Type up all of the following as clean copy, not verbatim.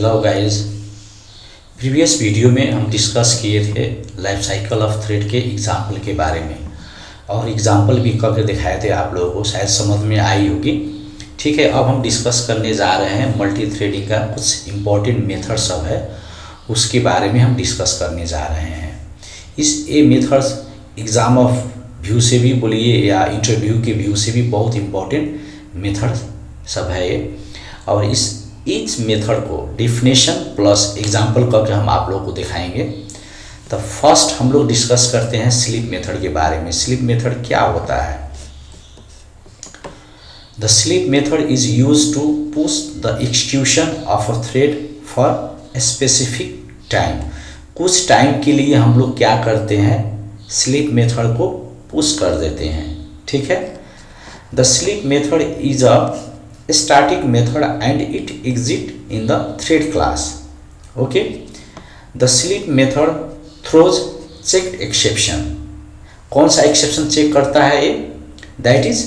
Hello guys. Previous video में हम discuss किए थे लाइफ साइकिल ऑफ थ्रेड के एग्जाम्पल के बारे में और एग्जाम्पल भी करके दिखाए थे आप लोगों को, शायद समझ में आई होगी। ठीक है, अब हम डिस्कस करने जा रहे हैं मल्टी थ्रेडिंग का कुछ इम्पोर्टेंट मेथड सब है, उसके बारे में हम डिस्कस करने जा रहे हैं। ये मेथड्स एग्ज़ाम ऑफ व्यू से भी बोलिए या इंटरव्यू के व्यू से भी बहुत इम्पोर्टेंट मेथड सब है ये। और इस मेथड को डिफिनेशन प्लस एग्जाम्पल करके हम आप लोगों को दिखाएंगे। तो फर्स्ट हम लोग डिस्कस करते हैं स्लीप मेथड के बारे में। स्लीप मेथड क्या होता है? The sleep method is use to push the execution of a thread for specific time. कुछ टाइम के लिए हम लोग क्या करते हैं, स्लीप मेथड को पुश कर देते हैं। ठीक है, the sleep method is a static method and it exists in the thread class. Okay, the sleep method throws checked exception. कौन सा exception चेक करता है ये? That is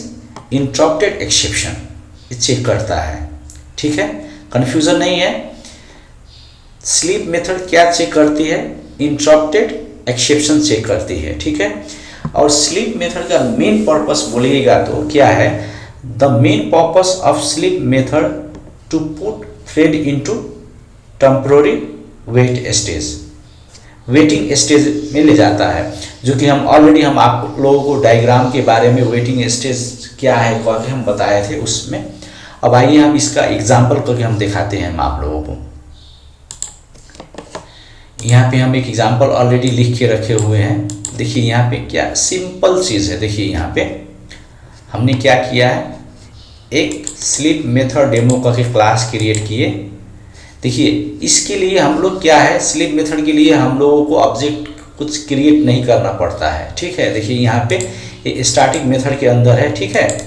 interrupted exception ये चेक करता है। ठीक है, confusion नहीं है। sleep method क्या चेक करती है? interrupted exception चेक करती है। ठीक है, और sleep method का मेन पर्पस बोलिएगा तो क्या है? The main purpose of sleep method to put thread into temporary wait stage, waiting stage में ले जाता है, जो कि हम ऑलरेडी हम आप लोगों को डायग्राम के बारे में वेटिंग स्टेज क्या है करके हम बताए थे उसमें। अब आइए हम इसका एग्जांपल करके हम दिखाते हैं हम आप लोगों को। यहाँ पे हम एक एग्जांपल ऑलरेडी लिख के रखे हुए हैं। देखिए यहाँ पे क्या सिंपल चीज़ है। देखिए यहाँ पे हमने क्या किया है, एक स्लीप मेथड डेमो करके क्लास क्रिएट किए। देखिए इसके लिए हम लोग क्या है, स्लीप मेथड के लिए हम लोगों को ऑब्जेक्ट कुछ क्रिएट नहीं करना पड़ता है। ठीक है, देखिए यहाँ पे ये स्टैटिक मेथड के अंदर है। ठीक है,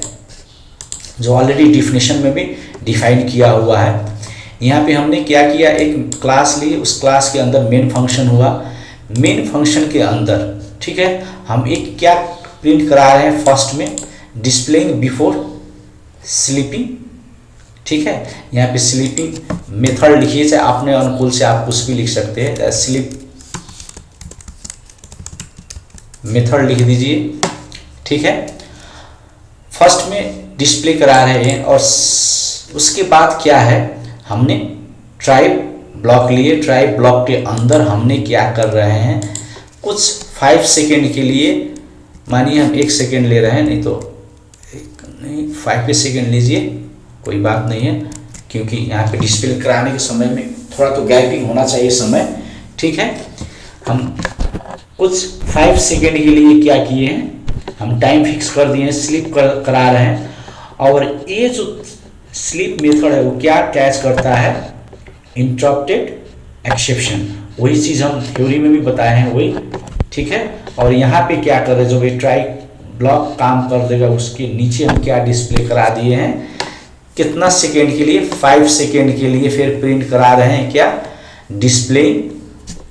जो ऑलरेडी डिफिनेशन में भी डिफाइन किया हुआ है। यहाँ पे हमने क्या किया, एक क्लास ली, उस क्लास के अंदर मेन फंक्शन हुआ। मेन फंक्शन के अंदर ठीक है हम एक क्या प्रिंट करा रहे हैं, फर्स्ट में डिस्प्लेइंग बिफोर स्लीपिंग। ठीक है, यहाँ पे स्लीपिंग मेथड लिखिए, चाहे अपने अनुकूल से आप कुछ भी लिख सकते हैं। स्लीप मेथड लिख दीजिए। ठीक है, फर्स्ट में डिस्प्ले करा रहे हैं और उसके बाद क्या है, हमने ट्राई ब्लॉक लिए। ट्राई ब्लॉक के अंदर हमने क्या कर रहे हैं, कुछ 5 सेकेंड के लिए, मानिए हम 1 सेकेंड ले रहे हैं, नहीं तो नहीं 5 सेकेंड लीजिए, कोई बात नहीं है, क्योंकि यहाँ पे डिस्प्ले कराने के समय में थोड़ा तो गैपिंग होना चाहिए समय। ठीक है, हम कुछ 5 सेकेंड के लिए क्या किए हैं, हम टाइम फिक्स कर दिए हैं, स्लीप करा रहे हैं। और ये जो स्लीप मेथड है वो क्या कैच करता है, इंटरप्टेड एक्सेप्शन। वही चीज़ हम थ्योरी में भी बताए हैं वही। ठीक है, और यहाँ पे क्या कर रहे हैं, जो भी ट्राई ब्लॉक काम कर देगा उसके नीचे हम क्या डिस्प्ले करा दिए हैं, कितना सेकेंड के लिए, 5 सेकेंड के लिए फिर प्रिंट करा रहे हैं क्या, डिस्प्लेइंग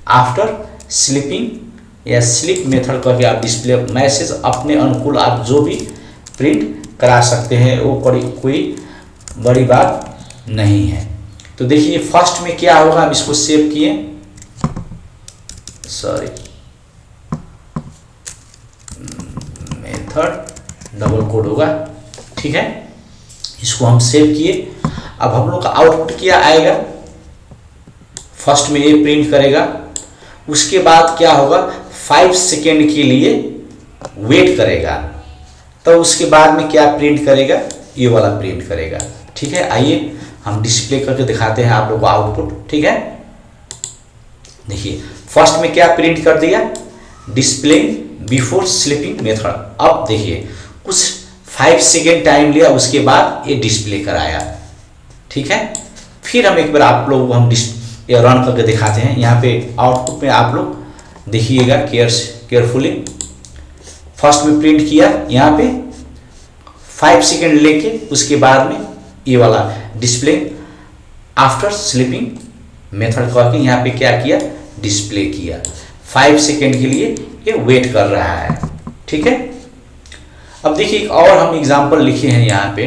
आफ्टर स्लीपिंग या स्लीप मेथड करके आप डिस्प्ले मैसेज अपने अनुकूल आप जो भी प्रिंट करा सकते हैं, वो कोई बड़ी बात नहीं है। तो देखिए फर्स्ट में क्या होगा, हम इसको सेव किए, सॉरी मेथड डबल कोड होगा। ठीक है, इसको हम सेव किए। अब हम लोग का आउटपुट क्या आएगा, फर्स्ट में ये प्रिंट करेगा, उसके बाद क्या होगा, 5 सेकेंड के लिए वेट करेगा, तो उसके बाद में क्या प्रिंट करेगा, ये वाला प्रिंट करेगा। ठीक है, आइए हम डिस्प्ले करके दिखाते हैं आप लोग को आउटपुट। ठीक है, देखिए फर्स्ट में क्या प्रिंट कर दिया, डिस्प्ले बिफोर स्लीपिंग मेथड। अब देखिए कुछ 5 सेकेंड टाइम लिया, उसके बाद ये डिस्प्ले कराया। ठीक है, फिर हम एक बार आप लोग हम ये रन करके दिखाते हैं। यहाँ पे आउटपुट में आप लोग देखिएगा केयरफुली। फर्स्ट में प्रिंट किया, यहाँ पे 5 सेकेंड लेके उसके बाद में ये वाला डिस्प्ले आफ्टर स्लीपिंग मेथड करके यहाँ पे क्या किया, डिस्प्ले किया। 5 सेकेंड के लिए ये वेट कर रहा है। ठीक है, अब देखिए एक और हम एग्जांपल लिखे हैं यहाँ पे,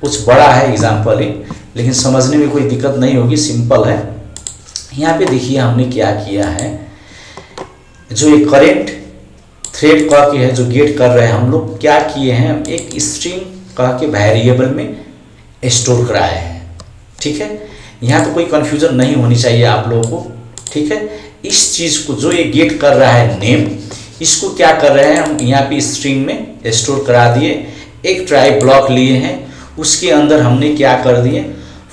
कुछ बड़ा है एग्जाम्पल है। लेकिन समझने में कोई दिक्कत नहीं होगी, सिंपल है। यहाँ पे देखिए हमने क्या किया है, जो एक करेंट थ्रेड कह के है जो गेट कर रहे हैं, हम लोग क्या किए हैं, एक स्ट्रिंग कह के वेरिएबल में स्टोर कराए हैं। ठीक है, यहाँ तो कोई कन्फ्यूजन नहीं होनी चाहिए आप लोगों को। ठीक है, इस चीज़ को जो ये गेट कर रहा है नेम, इसको क्या कर रहे हैं हम यहाँ पे स्ट्रिंग में स्टोर करा दिए। एक ट्राई ब्लॉक लिए हैं, उसके अंदर हमने क्या कर दिए,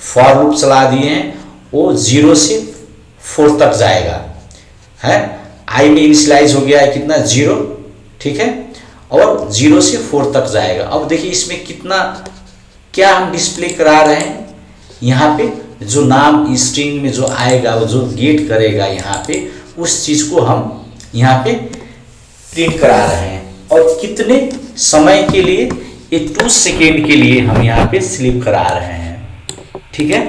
फॉर लूप चला दिए हैं। वो 0 से 4 तक जाएगा है, आई में इनिशियलाइज हो गया है कितना 0। ठीक है, और 0 से 4 तक जाएगा। अब देखिए इसमें कितना क्या हम डिस्प्ले करा रहे हैं, यहाँ पे जो नाम स्ट्रिंग में जो आएगा, वो जो गेट करेगा यहाँ पे, उस चीज़ को हम यहाँ पे प्रिंट करा रहे हैं। और कितने समय के लिए, ये 2 सेकेंड के लिए हम यहाँ पे स्लीप करा रहे हैं। ठीक है,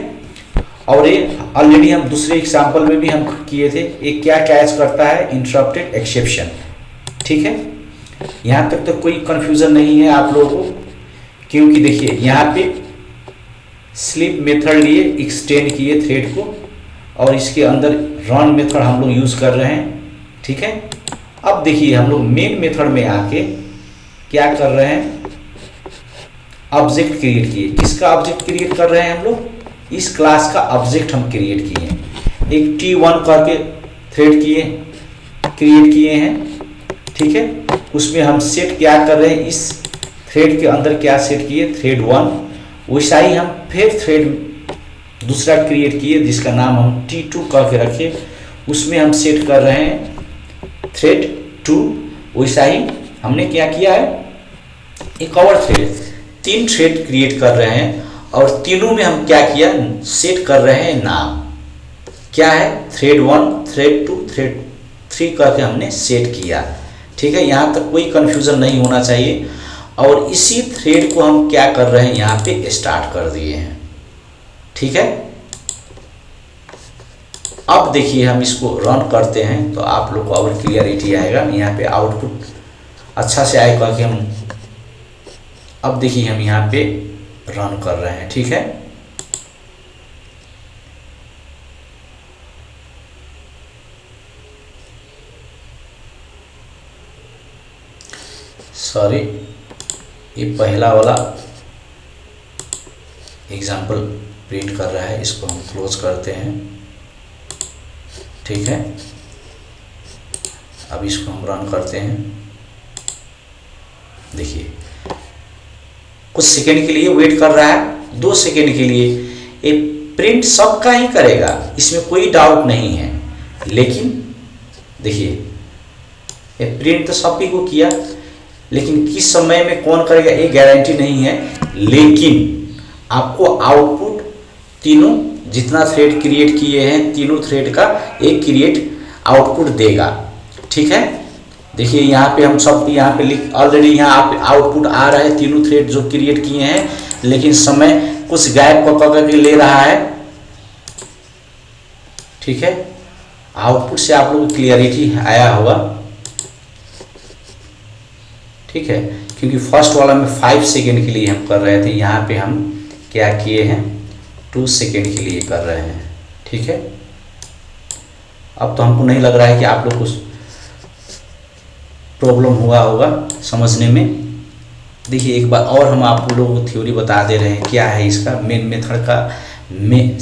और ये ऑलरेडी हम दूसरे एग्जाम्पल में भी हम किए थे। ये क्या कैच करता है, इंटरप्टेड एक्सेप्शन। ठीक है, यहाँ तक तो कोई कंफ्यूजन नहीं है आप लोगों को, क्योंकि देखिए यहाँ पे स्लीप मेथड लिए, एक्सटेंड किए थ्रेड को, और इसके अंदर रन मेथड हम लोग यूज कर रहे हैं। ठीक है, अब देखिए हम लोग मेन मेथड में आके क्या कर रहे हैं, ऑब्जेक्ट क्रिएट किए। किसका ऑब्जेक्ट क्रिएट कर रहे हैं हम लोग, इस क्लास का ऑब्जेक्ट हम क्रिएट किए। एक T1 करके थ्रेड क्रिएट किए हैं। ठीक है, उसमें हम सेट क्या कर रहे हैं, इस थ्रेड के अंदर क्या सेट किए, थ्रेड 1। वैसा ही हम फिर थ्रेड दूसरा क्रिएट किए जिसका नाम हम T2 करके रखे, उसमें हम सेट कर रहे हैं थ्रेड 2। वैसा ही हमने क्या किया है, एक और थ्रेड, 3 थ्रेड क्रिएट कर रहे हैं, और तीनों में हम क्या किया, सेट कर रहे हैं नाम। क्या है, थ्रेड 1, थ्रेड 2, थ्रेड 3 करके हमने सेट किया। ठीक है, यहाँ तक कोई कंफ्यूजन नहीं होना चाहिए। और इसी थ्रेड को हम क्या कर रहे हैं, यहाँ पे स्टार्ट कर दिए हैं। ठीक है, अब देखिए हम इसको रन करते हैं तो आप लोग को और क्लियरिटी आएगा, यहाँ पे आउटपुट अच्छा से आएगा कि हम, अब देखिए हम यहाँ पे रन कर रहे हैं। ठीक है, सॉरी, ये पहला वाला एग्जाम्पल प्रिंट कर रहा है, इसको हम क्लोज करते हैं। ठीक है, अब इसको हम रन करते हैं। देखिए कुछ सेकेंड के लिए वेट कर रहा है, 2 सेकेंड के लिए। ये प्रिंट सबका ही करेगा, इसमें कोई डाउट नहीं है। लेकिन देखिए ये प्रिंट तो सभी को किया, लेकिन किस समय में कौन करेगा ये गारंटी नहीं है। लेकिन आपको आउटपुट तीनों जितना थ्रेड क्रिएट किए हैं, तीनों थ्रेड का एक क्रिएट आउटपुट देगा। ठीक है, देखिए यहाँ पे हम सब यहाँ पे लिख, ऑलरेडी यहाँ आउटपुट आ रहा है तीनों थ्रेड जो क्रिएट किए हैं, लेकिन समय कुछ गैप को करके ले रहा है। ठीक है, आउटपुट से आप लोग को क्लियरिटी आया होगा। ठीक है, क्योंकि फर्स्ट वाला में 5 सेकेंड के लिए हम कर रहे थे, यहाँ पे हम क्या किए हैं, 2 सेकेंड के लिए कर रहे हैं। ठीक है, अब तो हमको नहीं लग रहा है कि आप लोग को प्रॉब्लम हुआ होगा समझने में। देखिए एक बार और हम आप लोगों को थ्योरी बता दे रहे हैं, क्या है इसका मेन मेथड का,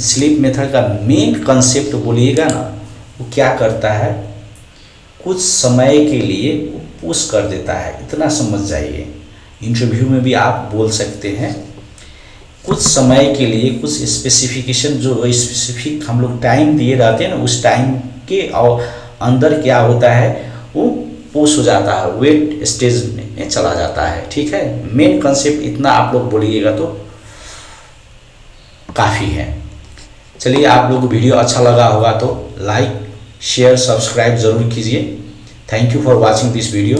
स्लीप मेथड का मेन कंसेप्ट बोलिएगा ना, वो क्या करता है, कुछ समय के लिए वो पुश कर देता है। इतना समझ जाइए, इंटरव्यू में भी आप बोल सकते हैं, कुछ समय के लिए कुछ स्पेसिफिकेशन, जो स्पेसिफिक हम लोग टाइम दिए रहते हैं ना, उस टाइम के अंदर क्या होता है, वो पुश हो जाता है, वेट स्टेज में चला जाता है। ठीक है, मेन कंसेप्ट इतना आप लोग बोलिएगा तो काफ़ी है। चलिए, आप लोग को वीडियो अच्छा लगा होगा तो लाइक शेयर सब्सक्राइब जरूर कीजिए। Thank you for watching this video.